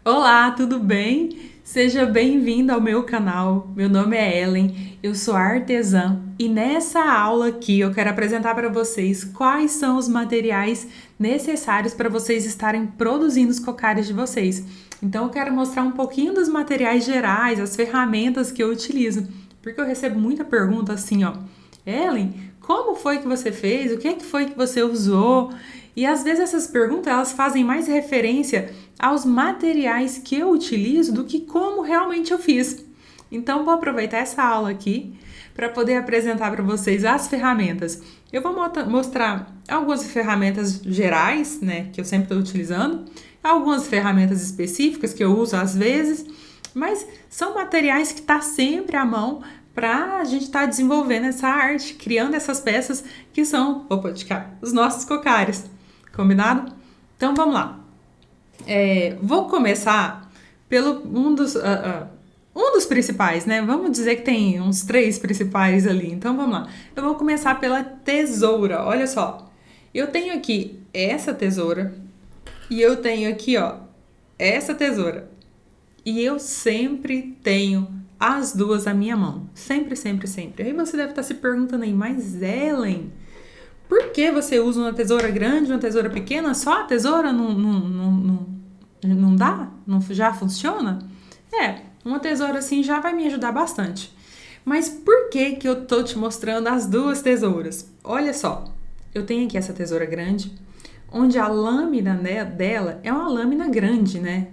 Olá, tudo bem? Seja bem-vindo ao meu canal. Meu nome é Ellen, eu sou artesã e nessa aula aqui eu quero apresentar para vocês quais são os materiais necessários para vocês estarem produzindo os cocares de vocês. Então eu quero mostrar um pouquinho dos materiais gerais, as ferramentas que eu utilizo, porque eu recebo muita pergunta assim, ó. Ellen, como foi que você fez? O que é que foi que você usou? E às vezes essas perguntas elas fazem mais referência aos materiais que eu utilizo do que como realmente eu fiz. Então vou aproveitar essa aula aqui para poder apresentar para vocês as ferramentas. Eu vou mostrar algumas ferramentas gerais, né, que eu sempre estou utilizando, algumas ferramentas específicas que eu uso às vezes, mas são materiais que estão sempre à mão para a gente estar desenvolvendo essa arte, criando essas peças que são, os nossos cocares. Combinado? Então vamos lá. Vou começar pelo um dos principais, né? Vamos dizer que tem uns 3 principais ali. Então vamos lá. Eu vou começar pela tesoura. Olha só. Eu tenho aqui essa tesoura e eu tenho aqui, ó, essa tesoura. E eu sempre tenho as duas à minha mão. Sempre, sempre, sempre. Aí você deve estar se perguntando aí, mas Ellen, por que você usa uma tesoura grande, uma tesoura pequena? Só a tesoura não dá? Não já funciona? Uma tesoura assim já vai me ajudar bastante. Mas por que que eu tô te mostrando as duas tesouras? Olha só, eu tenho aqui essa tesoura grande, onde a lâmina dela é uma lâmina grande, né?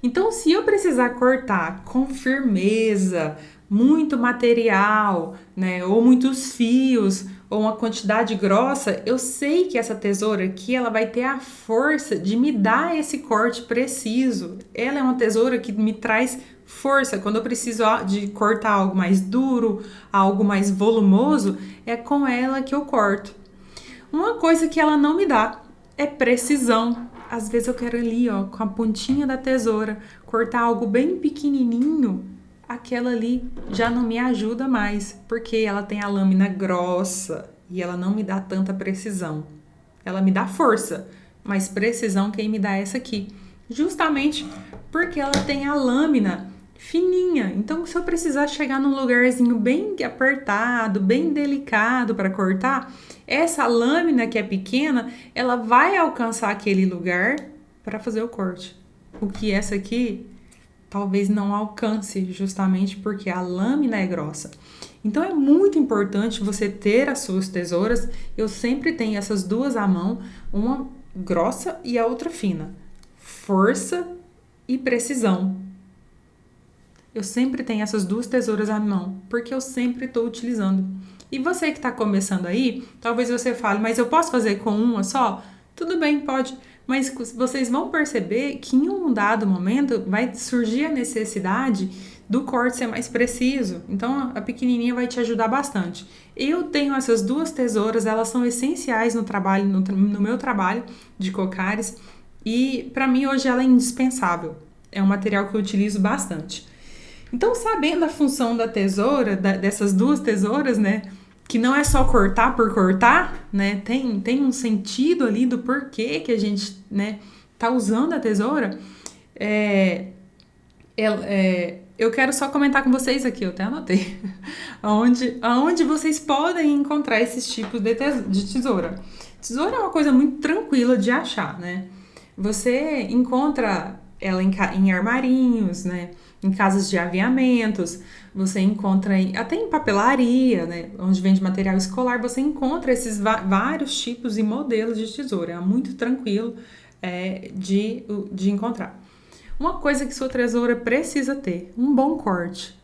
Então, se eu precisar cortar com firmeza, muito material, né, ou muitos fios, ou uma quantidade grossa, eu sei que essa tesoura aqui, ela vai ter a força de me dar esse corte preciso. Ela é uma tesoura que me traz força. Quando eu preciso de cortar algo mais duro, algo mais volumoso, é com ela que eu corto. Uma coisa que ela não me dá é precisão. Às vezes eu quero ali, ó, com a pontinha da tesoura, cortar algo bem pequenininho, aquela ali já não me ajuda mais, porque ela tem a lâmina grossa e ela não me dá tanta precisão. Ela me dá força, mas precisão quem me dá é essa aqui. Justamente porque ela tem a lâmina fininha. Então, se eu precisar chegar num lugarzinho bem apertado, bem delicado para cortar, essa lâmina que é pequena, ela vai alcançar aquele lugar para fazer o corte. O que essa aqui talvez não alcance, justamente porque a lâmina é grossa. Então é muito importante você ter as suas tesouras. Eu sempre tenho essas duas à mão, uma grossa e a outra fina. Força e precisão. Eu sempre tenho essas duas tesouras à mão, porque eu sempre estou utilizando. E você que está começando aí, talvez você fale, mas eu posso fazer com uma só? Tudo bem, pode. Mas vocês vão perceber que em um dado momento vai surgir a necessidade do corte ser mais preciso. Então a pequenininha vai te ajudar bastante. Eu tenho essas duas tesouras, elas são essenciais no trabalho, no meu trabalho de cocares. E para mim hoje ela é indispensável. É um material que eu utilizo bastante. Então, sabendo a função da tesoura, dessas duas tesouras, né? Que não é só cortar por cortar, né? Tem um sentido ali do porquê que a gente, né, tá usando a tesoura. Eu quero só comentar com vocês aqui, eu até anotei, aonde vocês podem encontrar esses tipos de tesoura. Tesoura é uma coisa muito tranquila de achar, né? Você encontra ela em armarinhos, né? Em casas de aviamentos, você encontra até em papelaria, né? Onde vende material escolar, você encontra esses vários tipos e modelos de tesoura. É muito tranquilo de encontrar. Uma coisa que sua tesoura precisa ter, um bom corte,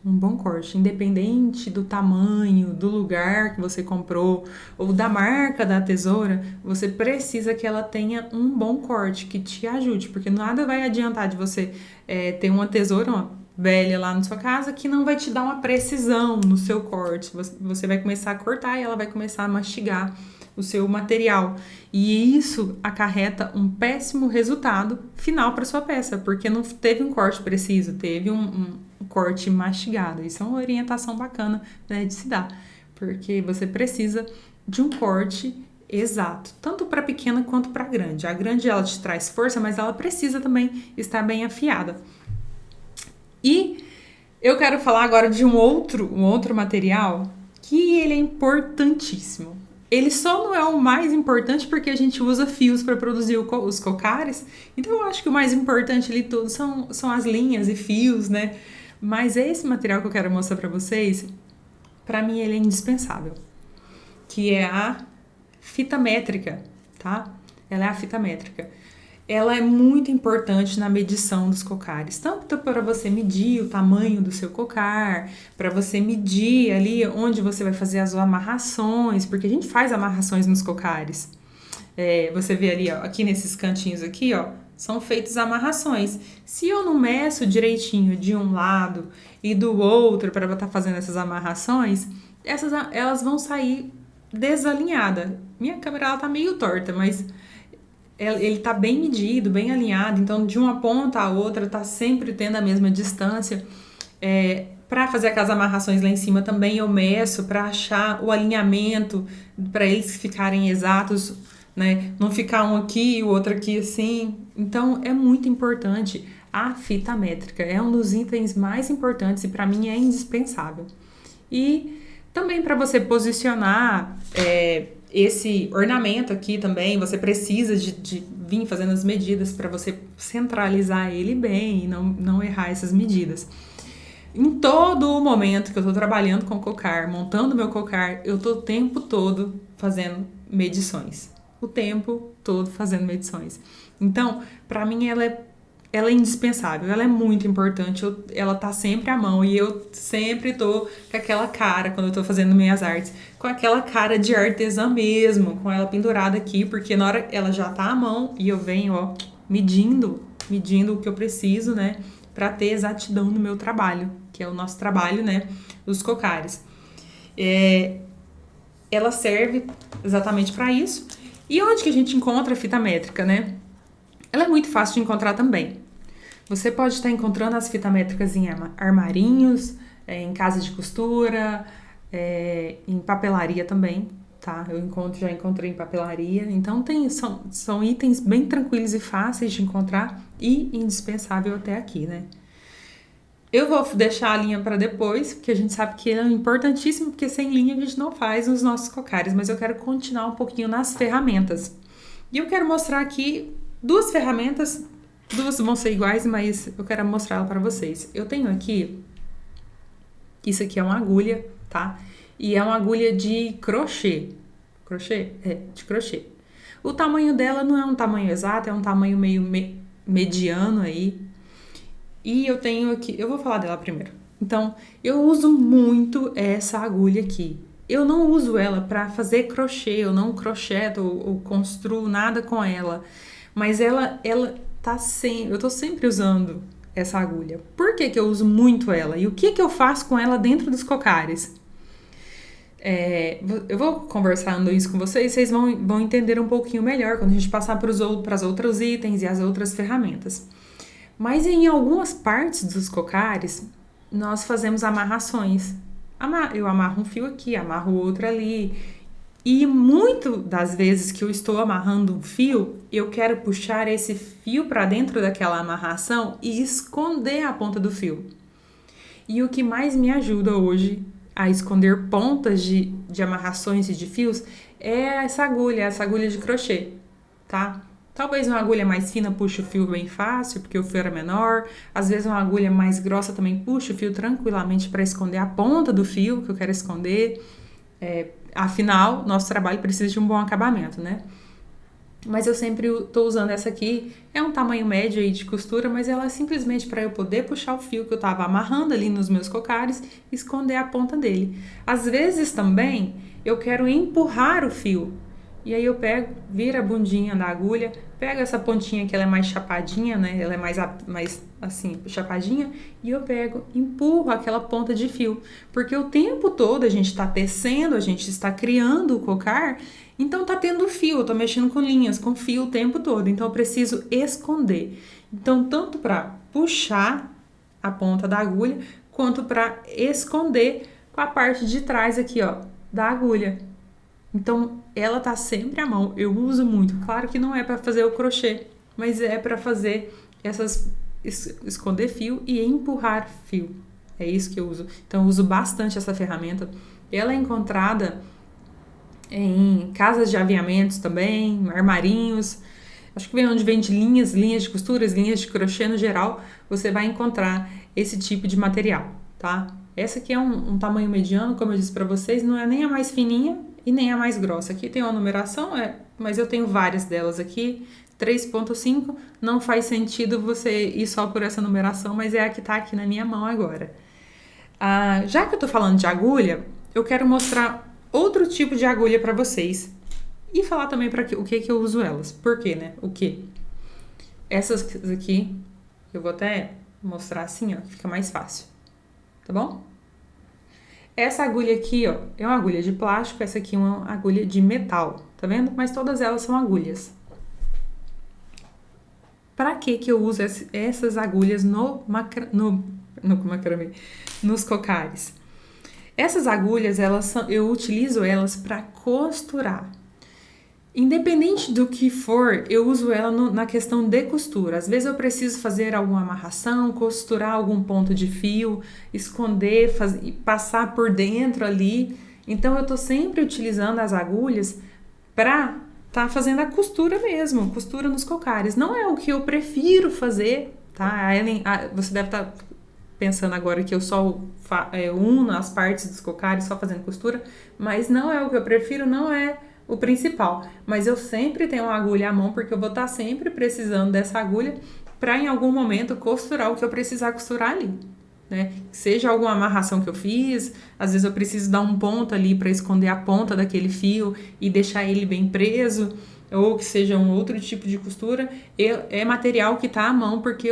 independente do tamanho, do lugar que você comprou ou da marca da tesoura, você precisa que ela tenha um bom corte que te ajude, porque nada vai adiantar de você ter uma tesoura velha lá na sua casa que não vai te dar uma precisão no seu corte. Você vai começar a cortar e ela vai começar a mastigar o seu material. E isso acarreta um péssimo resultado final para sua peça, porque não teve um corte preciso, teve um corte mastigado. Isso é uma orientação bacana, né, de se dar, porque você precisa de um corte Exato, tanto para pequena quanto para grande. A grande ela te traz força, mas ela precisa também estar bem afiada. E eu quero falar agora de um outro material que ele é importantíssimo. Ele só não é o mais importante porque a gente usa fios para produzir os cocares. Então eu acho que o mais importante ali tudo são as linhas e fios, né? Mas esse material que eu quero mostrar para vocês, para mim ele é indispensável, que é a fita métrica, tá? Ela é a fita métrica. Ela é muito importante na medição dos cocares, tanto para você medir o tamanho do seu cocar, para você medir ali onde você vai fazer as amarrações, porque a gente faz amarrações nos cocares. Você vê ali, ó, aqui nesses cantinhos aqui, ó, são feitas amarrações. Se eu não meço direitinho de um lado e do outro para estar fazendo essas amarrações, elas vão sair desalinhadas. Minha câmera ela tá meio torta, mas ele tá bem medido, bem alinhado, então de uma ponta a outra tá sempre tendo a mesma distância. Para fazer aquelas amarrações lá em cima também eu meço para achar o alinhamento, para eles ficarem exatos, né? Não ficar um aqui e o outro aqui assim. Então é muito importante a fita métrica, é um dos itens mais importantes e para mim é indispensável. E também para você posicionar esse ornamento aqui também, você precisa de vir fazendo as medidas para você centralizar ele bem e não errar essas medidas. Em todo o momento que eu tô trabalhando com cocar, montando meu cocar, eu tô o tempo todo fazendo medições. O tempo todo fazendo medições. Então, para mim, ela é indispensável, ela é muito importante, ela tá sempre à mão e eu sempre tô com aquela cara, quando eu tô fazendo minhas artes, com aquela cara de artesã mesmo, com ela pendurada aqui, porque na hora ela já tá à mão e eu venho, ó, medindo o que eu preciso, né, pra ter exatidão no meu trabalho, que é o nosso trabalho, né, dos cocares. Ela serve exatamente para isso. E onde que a gente encontra a fita métrica, né? Ela é muito fácil de encontrar também. Você pode estar encontrando as fita métricas em armarinhos, em casa de costura, em papelaria também, tá? Já encontrei em papelaria. Então são itens bem tranquilos e fáceis de encontrar e indispensável até aqui, né? Eu vou deixar a linha para depois, porque a gente sabe que é importantíssimo, porque sem linha a gente não faz os nossos cocares, mas eu quero continuar um pouquinho nas ferramentas. E eu quero mostrar aqui duas ferramentas, duas vão ser iguais, mas eu quero mostrar ela para vocês. Eu tenho aqui, isso aqui é uma agulha, tá? E é uma agulha de crochê. Crochê? De crochê. O tamanho dela não é um tamanho exato, é um tamanho meio mediano aí. E eu tenho aqui, eu vou falar dela primeiro. Então, eu uso muito essa agulha aqui. Eu não uso ela para fazer crochê, eu não crocheto ou construo nada com ela. Mas ela tá sempre, eu tô sempre usando essa agulha. Por que que eu uso muito ela? E o que que eu faço com ela dentro dos cocares? Eu vou conversando isso com vocês, vocês vão entender um pouquinho melhor quando a gente passar para os outros itens e as outras ferramentas. Mas em algumas partes dos cocares, nós fazemos amarrações. Eu amarro um fio aqui, amarro outro ali. E muito das vezes que eu estou amarrando um fio, eu quero puxar esse fio para dentro daquela amarração e esconder a ponta do fio. E o que mais me ajuda hoje a esconder pontas de amarrações e de fios é essa agulha de crochê, tá? Talvez uma agulha mais fina puxe o fio bem fácil, porque o fio era menor. Às vezes uma agulha mais grossa também puxa o fio tranquilamente para esconder a ponta do fio que eu quero esconder. Afinal, nosso trabalho precisa de um bom acabamento, né? Mas eu sempre estou usando essa aqui. É um tamanho médio aí de costura, mas ela é simplesmente para eu poder puxar o fio que eu estava amarrando ali nos meus cocares e esconder a ponta dele. Às vezes também eu quero empurrar o fio. E aí eu pego, viro a bundinha da agulha, pego essa pontinha que ela é mais chapadinha, né? Ela é mais assim, chapadinha, e eu pego, empurro aquela ponta de fio. Porque o tempo todo a gente está tecendo, a gente está criando o cocar, então tá tendo fio, eu tô mexendo com linhas, com fio o tempo todo. Então eu preciso esconder. Então, tanto para puxar a ponta da agulha, quanto para esconder com a parte de trás aqui, ó, da agulha. Então, ela tá sempre à mão. Eu uso muito. Claro que não é para fazer o crochê, mas é para fazer esconder fio e empurrar fio. É isso que eu uso. Então eu uso bastante essa ferramenta. Ela é encontrada em casas de aviamentos também, armarinhos. Acho que vem onde vende linhas de costuras, linhas de crochê no geral, você vai encontrar esse tipo de material, tá? Essa aqui é um tamanho mediano, como eu disse para vocês, não é nem a mais fininha e nem a mais grossa. Aqui tem uma numeração, mas eu tenho várias delas aqui. 3.5, não faz sentido você ir só por essa numeração, mas é a que tá aqui na minha mão agora. Já que eu tô falando de agulha, eu quero mostrar outro tipo de agulha para vocês e falar também para o que eu uso elas. Por quê, né? O que? Essas aqui, eu vou até mostrar assim, ó, que fica mais fácil. Tá bom? Essa agulha aqui, ó, é uma agulha de plástico, essa aqui é uma agulha de metal, tá vendo? Mas todas elas são agulhas. Para que eu uso essas agulhas no macramê, nos cocares? Essas agulhas, eu utilizo elas para costurar. Independente do que for, eu uso ela na questão de costura. Às vezes eu preciso fazer alguma amarração, costurar algum ponto de fio, esconder, passar por dentro ali. Então eu tô sempre utilizando as agulhas para tá fazendo a costura mesmo, costura nos cocares. Não é o que eu prefiro fazer, tá? Você deve estar pensando agora que eu só uno as partes dos cocares só fazendo costura, mas não é o que eu prefiro, não é o principal. Mas eu sempre tenho uma agulha à mão, porque eu vou estar sempre precisando dessa agulha para em algum momento costurar o que eu precisar costurar ali, né? Seja alguma amarração que eu fiz, às vezes eu preciso dar um ponto ali para esconder a ponta daquele fio e deixar ele bem preso, ou que seja um outro tipo de costura, é material que tá à mão, porque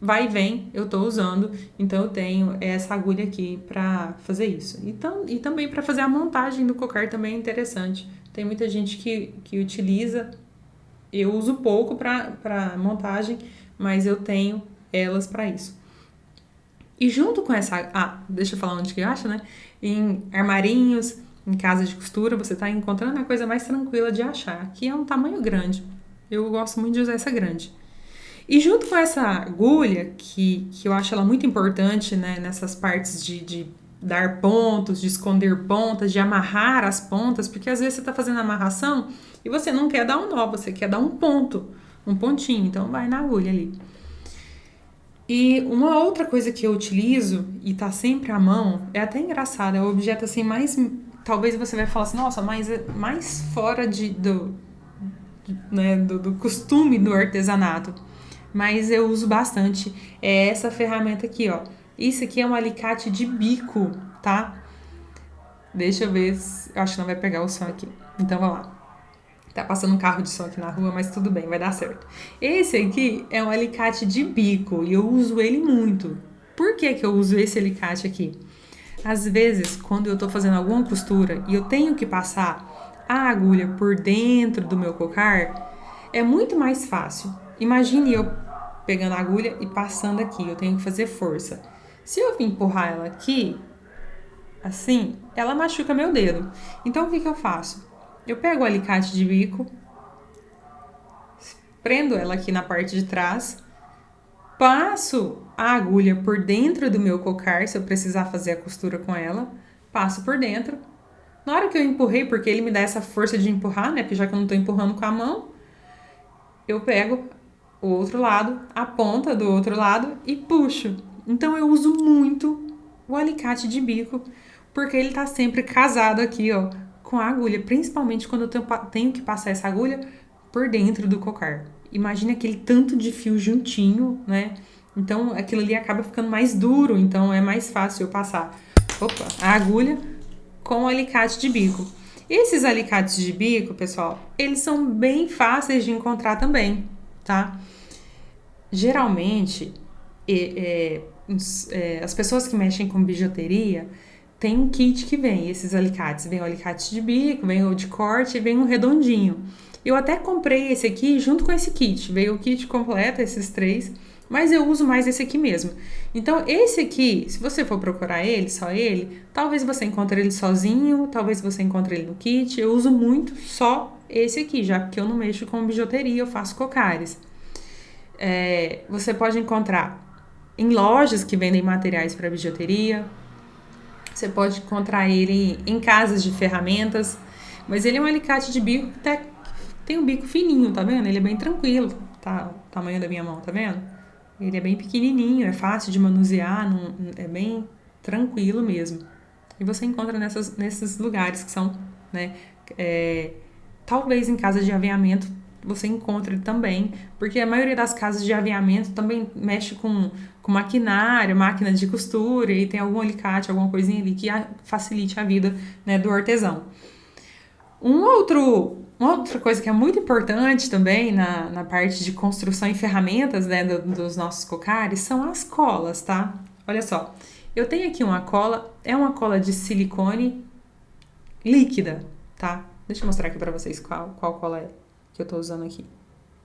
vai e vem, eu tô usando, então eu tenho essa agulha aqui para fazer isso. Então, e também para fazer a montagem do cocar também é interessante. Tem muita gente que utiliza, eu uso pouco para montagem, mas eu tenho elas para isso. E junto com essa... deixa eu falar onde que eu acho, né? Em armarinhos, em casa de costura, você tá encontrando a coisa mais tranquila de achar. Aqui é um tamanho grande. Eu gosto muito de usar essa grande. E junto com essa agulha, que eu acho ela muito importante, né? Nessas partes de dar pontos, de esconder pontas, de amarrar as pontas, porque às vezes você tá fazendo a amarração e você não quer dar um nó, você quer dar um ponto, um pontinho. Então vai na agulha ali. E uma outra coisa que eu utilizo e tá sempre à mão, é até engraçado, é o objeto assim mais... Talvez você vai falar assim, nossa, mas é mais fora do costume do artesanato. Mas eu uso bastante. É essa ferramenta aqui, ó. Isso aqui é um alicate de bico, tá? Deixa eu ver, eu acho que não vai pegar o som aqui. Então vamos lá. Tá passando um carro de som aqui na rua, mas tudo bem, vai dar certo. Esse aqui é um alicate de bico e eu uso ele muito. Por que eu uso esse alicate aqui? Às vezes, quando eu tô fazendo alguma costura e eu tenho que passar a agulha por dentro do meu cocar, é muito mais fácil. Imagine eu pegando a agulha e passando aqui, eu tenho que fazer força. Se eu empurrar ela aqui, assim, ela machuca meu dedo. Então, o que eu faço? Eu pego o alicate de bico, prendo ela aqui na parte de trás, passo a agulha por dentro do meu cocar, se eu precisar fazer a costura com ela, passo por dentro. Na hora que eu empurrei, porque ele me dá essa força de empurrar, né? Porque já que eu não tô empurrando com a mão, eu pego o outro lado, a ponta do outro lado e puxo. Então eu uso muito o alicate de bico, porque ele tá sempre casado aqui, ó, com a agulha, principalmente quando eu tenho que passar essa agulha por dentro do cocar. Imagina aquele tanto de fio juntinho, né? Então aquilo ali acaba ficando mais duro, então é mais fácil eu passar a agulha com o alicate de bico. Esses alicates de bico, pessoal, eles são bem fáceis de encontrar também, tá? Geralmente, as pessoas que mexem com bijuteria tem um kit que vem esses alicates. Vem o alicate de bico, vem o de corte e vem um redondinho. Eu até comprei esse aqui junto com esse kit. Veio o kit completo, esses três. Mas eu uso mais esse aqui mesmo. Então, esse aqui, se você for procurar ele, só ele, talvez você encontre ele sozinho, talvez você encontre ele no kit. Eu uso muito só esse aqui, já que eu não mexo com bijuteria, eu faço cocares. Você pode encontrar em lojas que vendem materiais para bijuteria. Você pode encontrar ele em casas de ferramentas. Mas ele é um alicate de bico que tem um bico fininho, tá vendo? Ele é bem tranquilo, tá? O tamanho da minha mão, tá vendo? Ele é bem pequenininho, é fácil de manusear, é bem tranquilo mesmo. E você encontra nesses lugares que são, né? Talvez em casas de aviamento você encontre também, porque a maioria das casas de aviamento também mexe com maquinário, máquina de costura, e tem algum alicate, alguma coisinha ali que facilite a vida, né, do artesão. Uma outra coisa que é muito importante também na parte de construção e ferramentas, né, dos nossos cocares são as colas, tá? Olha só, eu tenho aqui uma cola, é uma cola de silicone líquida, tá? Deixa eu mostrar aqui pra vocês qual cola é que eu tô usando aqui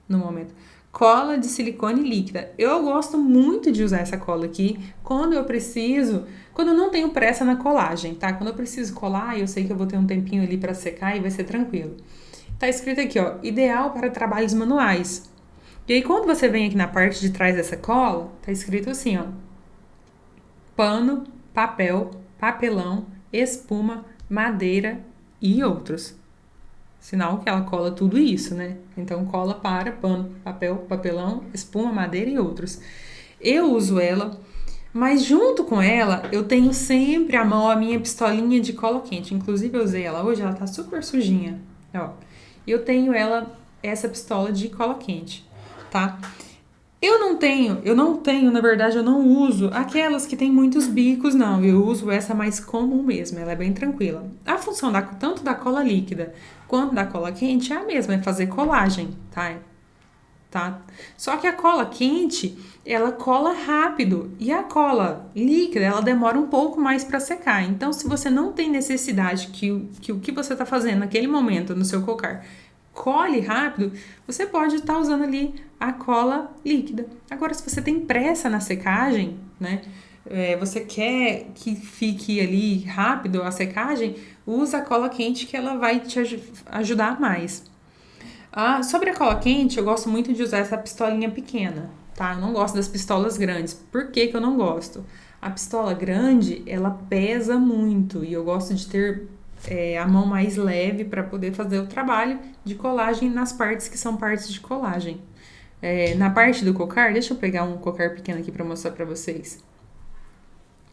no momento. Cola de silicone líquida. Eu gosto muito de usar essa cola aqui quando eu não tenho pressa na colagem, tá? Quando eu preciso colar, eu sei que eu vou ter um tempinho ali para secar e vai ser tranquilo. Tá escrito aqui, ó, ideal para trabalhos manuais. E aí, quando você vem aqui na parte de trás dessa cola, tá escrito assim, ó, pano, papel, papelão, espuma, madeira e outros. Sinal que ela cola tudo isso, né? Então, cola para pano, papel, papelão, espuma, madeira e outros. Eu uso ela, mas junto com ela, eu tenho sempre à mão a minha pistolinha de cola quente. Inclusive, eu usei ela hoje, ela tá super sujinha. Ó, eu tenho essa pistola de cola quente, tá? Eu não tenho, na verdade, eu não uso aquelas que tem muitos bicos, não. Eu uso essa mais comum mesmo, ela é bem tranquila. A função tanto da cola líquida quanto da cola quente é a mesma, é fazer colagem, tá? Só que a cola quente, ela cola rápido e a cola líquida, ela demora um pouco mais para secar. Então, se você não tem necessidade que o que você está fazendo naquele momento no seu cocar cole rápido, você pode estar usando ali a cola líquida. Agora, se você tem pressa na secagem, né? Você quer que fique ali rápido a secagem, usa a cola quente que ela vai te ajudar mais. Sobre a cola quente, eu gosto muito de usar essa pistolinha pequena, tá? Eu não gosto das pistolas grandes. Por que que eu não gosto? A pistola grande, ela pesa muito e eu gosto de ter a mão mais leve para poder fazer o trabalho de colagem nas partes que são partes de colagem. Na parte do cocar, deixa eu pegar um cocar pequeno aqui para mostrar para vocês.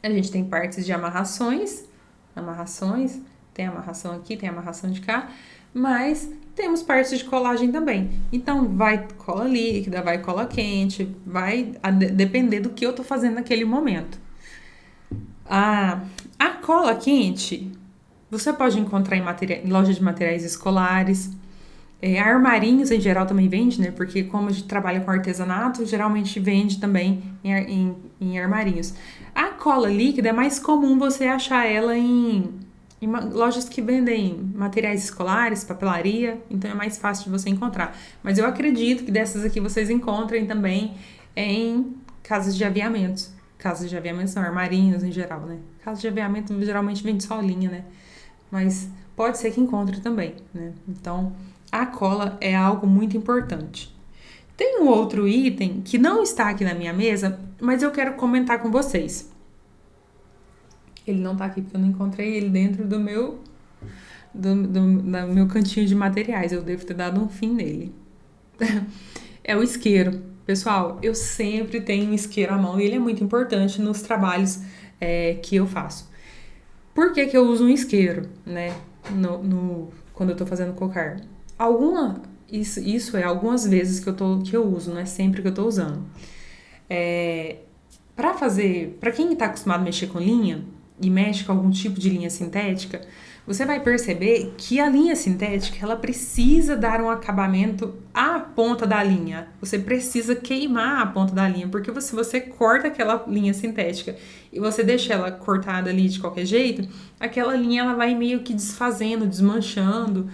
A gente tem partes de amarrações, tem amarração aqui, tem amarração de cá, mas temos partes de colagem também. Então, vai cola líquida, vai cola quente, vai depender do que eu tô fazendo naquele momento. A cola quente, você pode encontrar em loja de materiais escolares, armarinhos em geral também vende, né? Porque como a gente trabalha com artesanato, geralmente vende também em armarinhos. A cola líquida é mais comum você achar ela em lojas que vendem materiais escolares, papelaria, então é mais fácil de você encontrar. Mas eu acredito que dessas aqui vocês encontrem também em casas de aviamentos. Casas de aviamentos são armarinhos em geral, né? Casas de aviamento geralmente vende só linha, né? Mas pode ser que encontre também, né? Então, a cola é algo muito importante. Tem um outro item que não está aqui na minha mesa, mas eu quero comentar com vocês. Ele não tá aqui porque eu não encontrei ele dentro do meu cantinho de materiais. Eu devo ter dado um fim nele. É o isqueiro. Pessoal, eu sempre tenho um isqueiro à mão e ele é muito importante nos trabalhos que eu faço. Por que que eu uso um isqueiro, né? Quando eu tô fazendo cocar? Isso é algumas vezes que eu uso, não é sempre que eu tô usando. Para quem tá acostumado a mexer com linha e mexe com algum tipo de linha sintética, você vai perceber que a linha sintética, ela precisa dar um acabamento à ponta da linha. Você precisa queimar a ponta da linha, porque se você corta aquela linha sintética e você deixa ela cortada ali de qualquer jeito, aquela linha ela vai meio que desfazendo, desmanchando.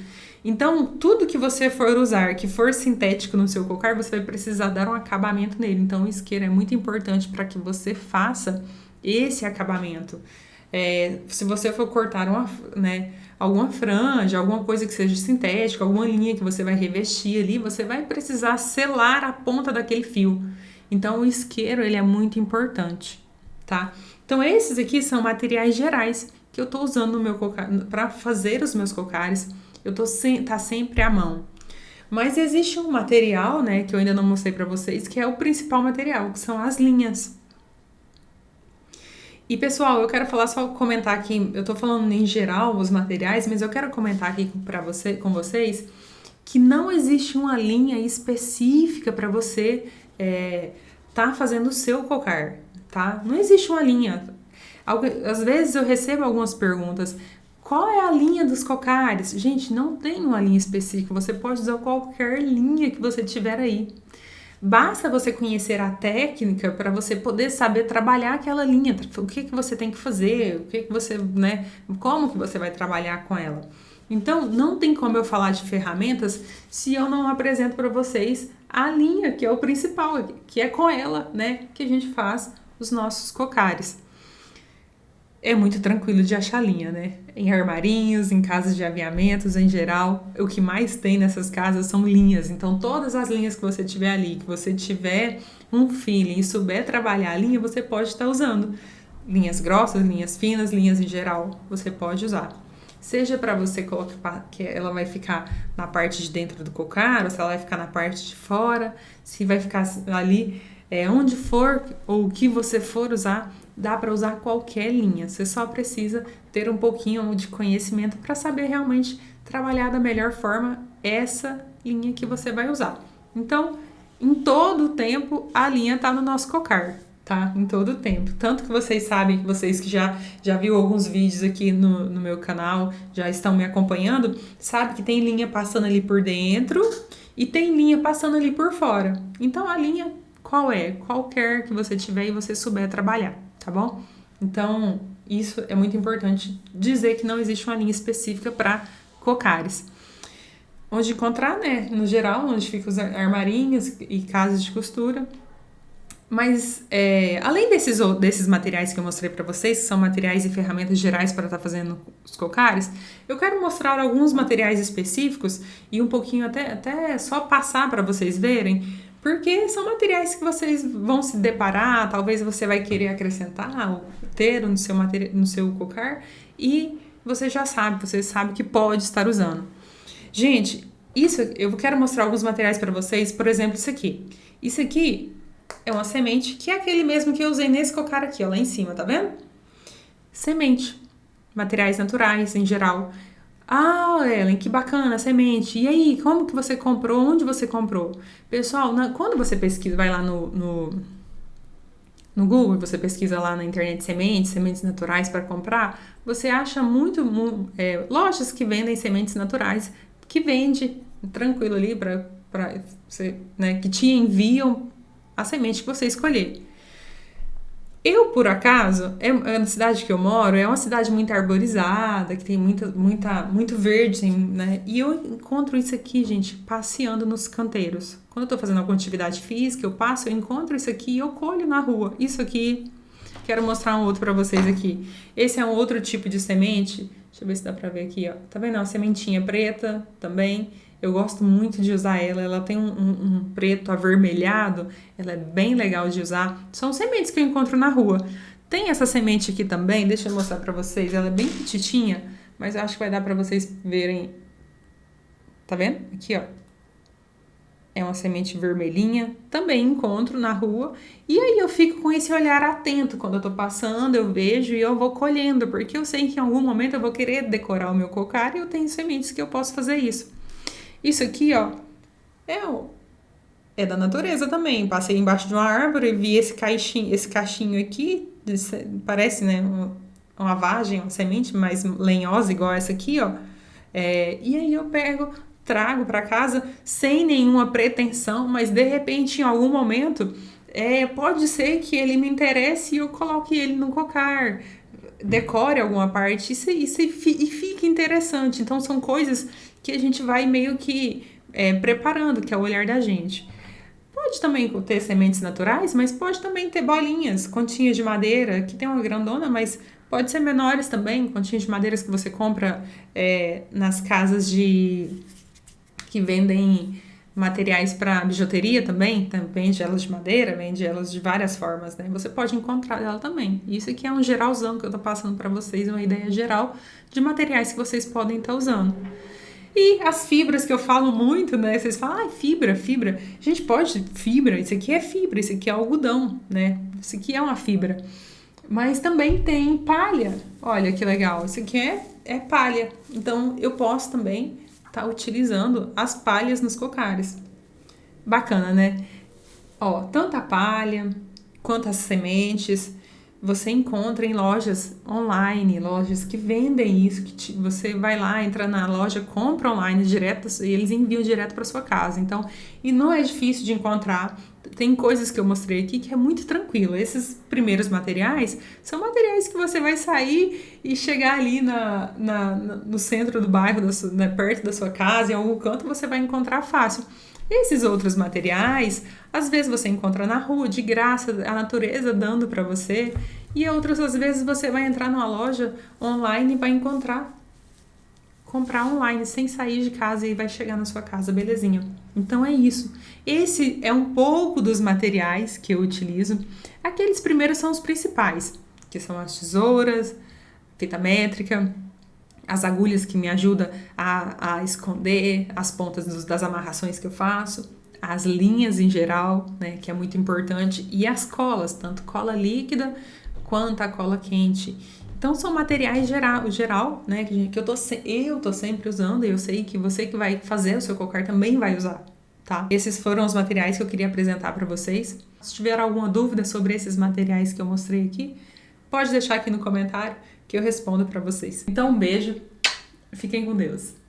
Então, tudo que você for usar, que for sintético no seu cocar, você vai precisar dar um acabamento nele. Então, o isqueiro é muito importante para que você faça esse acabamento. Se você for cortar alguma franja, alguma coisa que seja sintética, alguma linha que você vai revestir ali, você vai precisar selar a ponta daquele fio. Então, o isqueiro, ele é muito importante, tá? Então, esses aqui são materiais gerais que eu tô usando no meu cocar para fazer os meus cocares. Tá sempre à mão. Mas existe um material, né, que eu ainda não mostrei para vocês, que é o principal material, que são as linhas. E pessoal, eu quero comentar aqui, eu tô falando em geral os materiais, mas eu quero comentar aqui com vocês que não existe uma linha específica para você tá fazendo o seu cocar, tá? Não existe uma linha. Às vezes eu recebo algumas perguntas, qual é a linha dos cocares? Gente, não tem uma linha específica, você pode usar qualquer linha que você tiver aí. Basta você conhecer a técnica para você poder saber trabalhar aquela linha, o que você tem que fazer, o que você, né, como que você vai trabalhar com ela. Então, não tem como eu falar de ferramentas se eu não apresento para vocês a linha, que é o principal, que é com ela, né, que a gente faz os nossos cocares. É muito tranquilo de achar linha, né? Em armarinhos, em casas de aviamentos em geral, o que mais tem nessas casas são linhas. Então, todas as linhas que você tiver ali, que você tiver um feeling e souber trabalhar a linha, você pode estar usando. Linhas grossas, linhas finas, linhas em geral, você pode usar. Seja para você colocar que ela vai ficar na parte de dentro do cocar, ou se ela vai ficar na parte de fora, se vai ficar ali, onde for ou o que você for usar, dá para usar qualquer linha. Você só precisa ter um pouquinho de conhecimento para saber realmente trabalhar da melhor forma essa linha que você vai usar. Então, em todo o tempo, a linha tá no nosso cocar, tá? Em todo o tempo. Tanto que vocês sabem, vocês que já viram alguns vídeos aqui no meu canal, já estão me acompanhando, sabe que tem linha passando ali por dentro e tem linha passando ali por fora. Então, a linha qual é? Qualquer que você tiver e você souber trabalhar, tá bom? Então, isso é muito importante dizer que não existe uma linha específica para cocares. Onde encontrar, né? No geral, onde ficam os armarinhos e casas de costura. Mas, além desses materiais que eu mostrei para vocês, que são materiais e ferramentas gerais para estar fazendo os cocares, eu quero mostrar alguns materiais específicos e um pouquinho até só passar para vocês verem, porque são materiais que vocês vão se deparar, talvez você vai querer acrescentar ou ter no seu cocar e você sabe que pode estar usando. Gente, eu quero mostrar alguns materiais para vocês, por exemplo, isso aqui. Isso aqui é uma semente, que é aquele mesmo que eu usei nesse cocar aqui, ó, lá em cima, tá vendo? Semente. Materiais naturais, em geral. Ah, Ellen, que bacana, semente. E aí, como que você comprou? Onde você comprou? Pessoal, quando você pesquisa, vai lá no Google, você pesquisa lá na internet sementes naturais para comprar, você acha lojas que vendem sementes naturais, que vende tranquilo ali para você, né, que te enviam a semente que você escolher. Eu, por acaso, na cidade que eu moro, é uma cidade muito arborizada, que tem muito verde, né? E eu encontro isso aqui, gente, passeando nos canteiros. Quando eu tô fazendo alguma atividade física, eu encontro isso aqui e eu colho na rua. Isso aqui, quero mostrar um outro pra vocês aqui. Esse é um outro tipo de semente. Deixa eu ver se dá pra ver aqui, ó. Tá vendo? Uma sementinha preta também. Eu gosto muito de usar ela. Ela tem um preto avermelhado. Ela é bem legal de usar. São sementes que eu encontro na rua. Tem essa semente aqui também. Deixa eu mostrar pra vocês. Ela é bem petitinha, mas eu acho que vai dar pra vocês verem. Tá vendo? Aqui, ó. É uma semente vermelhinha. Também encontro na rua. E aí eu fico com esse olhar atento. Quando eu tô passando, eu vejo e eu vou colhendo. Porque eu sei que em algum momento eu vou querer decorar o meu cocar e eu tenho sementes que eu posso fazer isso. Isso aqui, ó, é da natureza também. Passei embaixo de uma árvore e vi esse cachinho aqui, parece, né, uma vagem, uma semente mais lenhosa, igual essa aqui, ó. E aí eu trago para casa sem nenhuma pretensão, mas de repente, em algum momento, pode ser que ele me interesse e eu coloque ele no cocar, decore alguma parte e fique interessante. Então, são coisas que a gente vai meio que preparando, que é o olhar da gente. Pode também ter sementes naturais, mas pode também ter bolinhas, continhas de madeira, que tem uma grandona, mas pode ser menores também, continhas de madeiras que você compra nas casas que vendem materiais para bijuteria também, vende elas de madeira, vende elas de várias formas, né? Você pode encontrar ela também. Isso aqui é um geralzão que eu tô passando para vocês, uma ideia geral de materiais que vocês podem estar usando. E as fibras que eu falo muito, né? Vocês falam, fibra, fibra. Gente, pode, fibra, isso aqui é fibra, isso aqui é algodão, né? Isso aqui é uma fibra. Mas também tem palha. Olha que legal, isso aqui é palha. Então eu posso também estar utilizando as palhas nos cocares. Bacana, né? Ó, tanto a palha quanto as sementes você encontra em lojas online, lojas que vendem isso, que você vai lá, entra na loja, compra online direto e eles enviam direto para sua casa. Então, e não é difícil de encontrar. Tem coisas que eu mostrei aqui que é muito tranquilo. Esses primeiros materiais são materiais que você vai sair e chegar ali no centro do bairro, perto da sua casa, em algum canto, você vai encontrar fácil. Esses outros materiais, às vezes você encontra na rua, de graça, a natureza dando para você, e outras às vezes você vai entrar numa loja online e vai comprar online sem sair de casa e vai chegar na sua casa, belezinha. Então é isso. Esse é um pouco dos materiais que eu utilizo. Aqueles primeiros são os principais, que são as tesouras, fita métrica, as agulhas que me ajudam a esconder as pontas das amarrações que eu faço, as linhas em geral, né, que é muito importante, e as colas, tanto cola líquida quanto a cola quente. Então são materiais geral, né, que eu tô sempre usando, e eu sei que você que vai fazer o seu cocar também vai usar, tá? Esses foram os materiais que eu queria apresentar para vocês. Se tiver alguma dúvida sobre esses materiais que eu mostrei aqui, pode deixar aqui no comentário que eu respondo para vocês. Então, um beijo, fiquem com Deus.